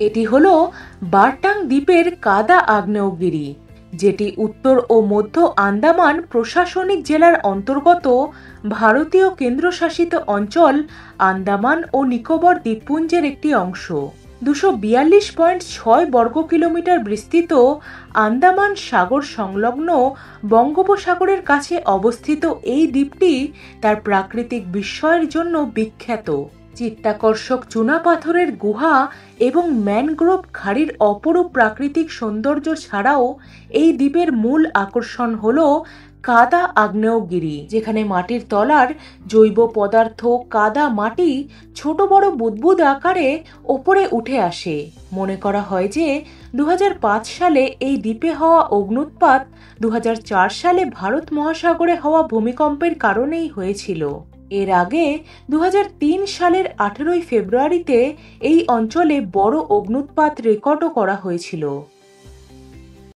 এটি হলো বারটাং দ্বীপের কাদা আগ্নেয়গিরি, যেটি উত্তর ও মধ্য আন্দামান প্রশাসনিক জেলার অন্তর্গত ভারতীয় কেন্দ্রশাসিত অঞ্চল আন্দামান ও নিকোবর দ্বীপপুঞ্জের একটি অংশ। 242.6 বর্গ কিলোমিটার বিস্তৃত আন্দামান সাগর সংলগ্ন বঙ্গোপসাগরের কাছে অবস্থিত এই দ্বীপটি তার প্রাকৃতিক বিস্ময়ের জন্য বিখ্যাত। চিত্তাকর্ষক চুনাপাথরের গুহা এবং ম্যানগ্রোভ খাড়ির অপরূপ প্রাকৃতিক সৌন্দর্য ছাড়াও এই দ্বীপের মূল আকর্ষণ হল কাদা আগ্নেয়গিরি, যেখানে মাটির তলার জৈব পদার্থ কাদা মাটি ছোট বড় বুদবুদ আকারে ওপরে উঠে আসে। মনে করা হয় যে 2005 সালে এই দ্বীপে হওয়া অগ্ন্যুৎপাত 2004 সালে ভারত মহাসাগরে হওয়া ভূমিকম্পের কারণেই হয়েছিল। এর আগে 2003 সালের 18 ফেব্রুয়ারিতে এই অঞ্চলে বড় অগ্ন্যুৎপাত রেকর্ডও করা হয়েছিল।